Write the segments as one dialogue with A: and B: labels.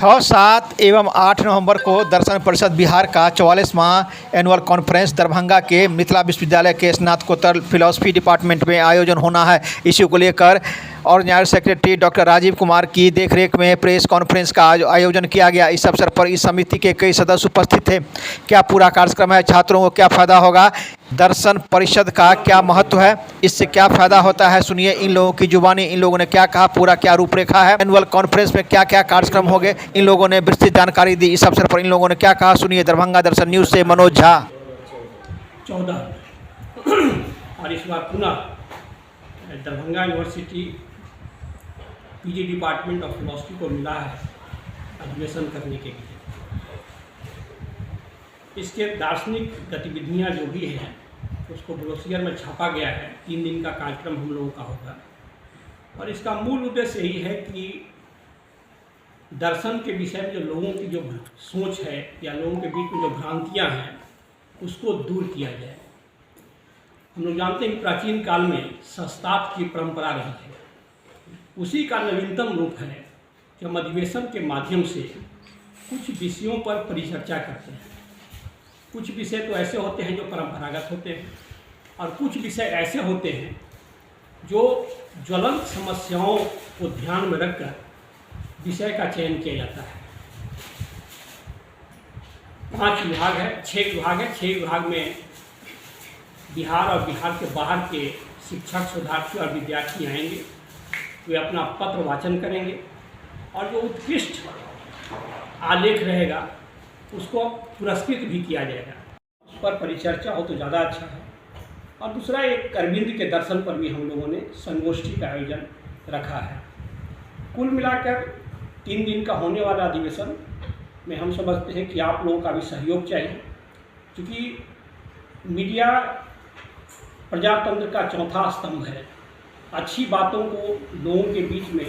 A: 6, 7 एवं 8 नवंबर को दर्शन परिषद बिहार का 44वां एनुअल कॉन्फ्रेंस दरभंगा के मिथिला विश्वविद्यालय के स्नातकोत्तर फिलॉसफी डिपार्टमेंट में आयोजन होना है। इसी को लेकर organiser secretary doctor Rajiv Kumar की देखरेख में प्रेस कॉन्फ्रेंस का आयोजन किया गया। इस अवसर पर इस समिति के कई सदस्य उपस्थित थे। क्या पूरा कार्यक्रम है, छात्रों को क्या फ़ायदा होगा, दर्शन परिषद का क्या महत्व है, इससे क्या फ़ायदा होता है, सुनिए इन लोगों की जुबानी। इन लोगों ने क्या कहा, पूरा क्या रूपरेखा है, एनुअल कॉन्फ्रेंस में क्या क्या कार्यक्रम होंगे, इन लोगों ने विस्तृत जानकारी दी। इस अवसर पर इन लोगों ने क्या कहा, सुनिए। दरभंगा दर्शन न्यूज़ से मनोज झा।
B: 14 और इस बार पुनः Darbhanga university PG department of philosophy को मिला है अधिवेशन करने के लिए। इसके दार्शनिक गतिविधियां जो भी हैं उसको ब्रोशियर में छापा गया है। 3 दिन का कार्यक्रम हम लोगों का होगा और इसका मूल उद्देश्य यही है कि दर्शन के विषय में जो लोगों की जो सोच है या लोगों के बीच में जो भ्रांतियां हैं उसको दूर किया जाए। हम लोग जानते हैं कि प्राचीन काल में शास्त्रार्थ की परंपरा रही है, उसी का नवीनतम रूप है कि हम अधिवेशन के माध्यम से कुछ विषयों पर परिचर्चा करते हैं। कुछ विषय तो ऐसे होते हैं जो परंपरागत होते हैं और कुछ विषय ऐसे होते हैं जो ज्वलंत समस्याओं को ध्यान में रखकर विषय का चयन किया जाता है। 5 विभाग है, 6 विभाग है। 6 विभाग में बिहार और बिहार के बाहर के शिक्षक, शोधार्थी और विद्यार्थी आएंगे। वे अपना पत्र वाचन करेंगे और जो उत्कृष्ट आलेख रहेगा उसको पुरस्कृत भी किया जाएगा। उस पर परिचर्चा हो तो ज़्यादा अच्छा है। और दूसरा, एक अरविंद के दर्शन पर भी हम लोगों ने संगोष्ठी का आयोजन रखा है। कुल मिलाकर 3 दिन का होने वाला अधिवेशन में हम समझते हैं कि आप लोगों का भी सहयोग चाहिए, क्योंकि मीडिया प्रजातंत्र का चौथा स्तंभ है। अच्छी बातों को लोगों के बीच में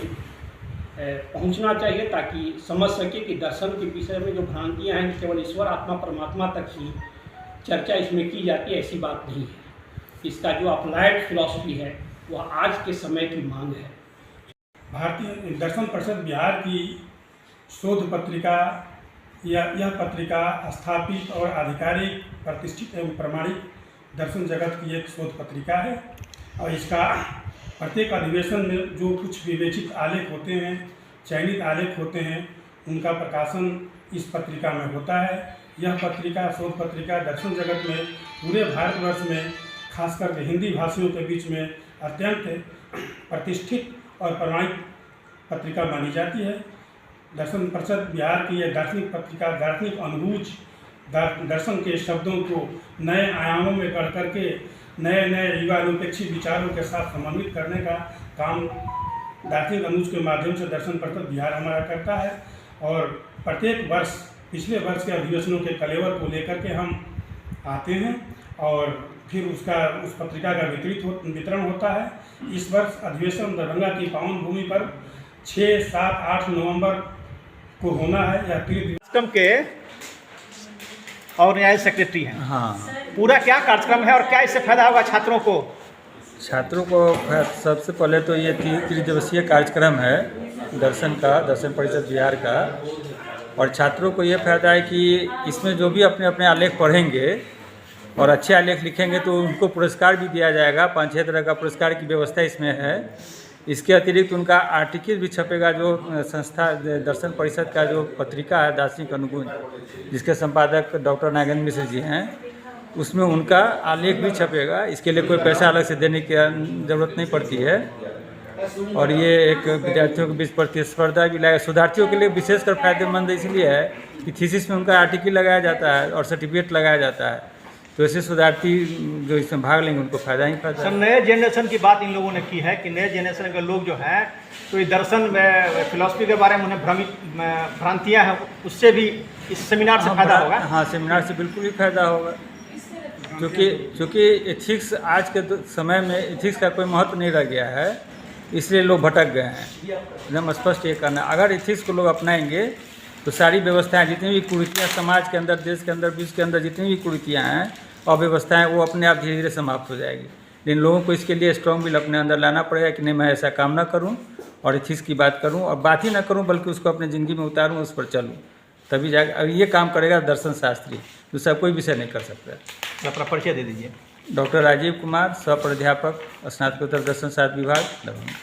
B: पहुंचना चाहिए ताकि समझ सके कि दर्शन के विषय में जो भ्रांतियां हैं केवल ईश्वर, आत्मा, परमात्मा तक ही चर्चा इसमें की जाती है, ऐसी बात नहीं है। इसका जो अप्लाइड फिलॉसफी है वह आज के समय की मांग है।
C: भारतीय दर्शन परिषद बिहार की शोध पत्रिका यह पत्रिका स्थापित और आधिकारिक, प्रतिष्ठित एवं प्रमाणित दर्शन जगत की एक शोध पत्रिका है। और इसका प्रत्येक अधिवेशन में जो कुछ विवेचित आलेख होते हैं, चयनित आलेख होते हैं, उनका प्रकाशन इस पत्रिका में होता है। यह पत्रिका, शोध पत्रिका, दर्शन जगत में पूरे भारतवर्ष में, खासकर हिंदी भाषियों के बीच में अत्यंत प्रतिष्ठित और प्रमाणित पत्रिका मानी जाती है। दर्शन परिषद बिहार की यह दार्शनिक पत्रिका दार्शनिक अनुभूज दर्शन के शब्दों को नए आयामों में गढ़ करके नए युवा निरपेक्षित विचारों के साथ समन्वित करने का काम दार्शनिक अनुज के माध्यम से दर्शन परिषद बिहार हमारा करता है। और प्रत्येक वर्ष, पिछले वर्ष के अधिवेशनों के कलेवर को लेकर के हम आते हैं और फिर उस पत्रिका का वितरण होता है। इस वर्ष अधिवेशन दरभंगा की पावन भूमि पर 6, 7, 8 नवंबर को होना है। यह
A: कार्यक्रम के और न्याय सेक्रेटरी हैं।
D: हाँ,
A: पूरा क्या कार्यक्रम है और क्या इससे फायदा होगा छात्रों को?
D: छात्रों को सबसे पहले तो ये 3 दिवसीय कार्यक्रम है दर्शन का, दर्शन परिषद बिहार का। और छात्रों को ये फायदा है कि इसमें जो भी अपने अपने आलेख पढ़ेंगे और अच्छे आलेख लिखेंगे तो उनको पुरस्कार भी दिया जाएगा। 5-6 तरह का पुरस्कार की व्यवस्था इसमें है। इसके अतिरिक्त उनका आर्टिकल भी छपेगा, जो संस्था दर्शन परिषद का जो पत्रिका है दार्शनिक अनुगुण, जिसके संपादक डॉक्टर नागेंद्र मिश्र जी हैं, उसमें उनका आलेख भी छपेगा। इसके लिए कोई पैसा अलग से देने की ज़रूरत नहीं पड़ती है। और ये एक विद्यार्थियों के बीच प्रतिस्पर्धा भी लगाया। शोधार्थियों के लिए विशेषकर फायदेमंद इसलिए है कि थीसिस में उनका आर्टिकल लगाया जाता है और सर्टिफिकेट लगाया जाता है। तो ऐसे शोधार्थी जो इसमें भाग लेंगे उनको फायदा ही फायदा।
A: सर, नए जनरेशन की बात इन लोगों ने की है कि नए जनरेशन के लोग जो हैं तो ये दर्शन में, फिलॉसफी के बारे में उन्हें भ्रांतियाँ हैं, उससे भी इस सेमिनार से फायदा होगा।
D: हाँ, सेमिनार से बिल्कुल ही फायदा होगा, क्योंकि एथिक्स आज के समय में एथिक्स का कोई महत्व नहीं रह गया है, इसलिए लोग भटक गए हैं। एकदम स्पष्ट ये करना, अगर एथिक्स को लोग अपनाएंगे तो सारी व्यवस्थाएं, जितनी भी कुरीतियाँ समाज के अंदर, देश के अंदर, विश्व के अंदर जितनी भी कुरीतियाँ हैं और व्यवस्थाएं, वो अपने आप धीरे धीरे समाप्त हो जाएगी। लेकिन लोगों को इसके लिए स्ट्रॉन्ग विल अपने अंदर लाना पड़ेगा कि नहीं, मैं ऐसा काम ना करूं और एथिक्स की बात करूं, और बात ही ना करूं बल्कि उसको अपनी ज़िंदगी में उतारूं, उस पर चलूं, तभी जाकर अब ये काम करेगा दर्शन शास्त्री। दूसरा कोई विषय नहीं कर सकता।
A: अपना परिचय दे दीजिए।
D: डॉक्टर राजीव कुमार, सह प्राध्यापक, स्नातकोत्तर दर्शन शास्त्र विभाग, दरभंगा।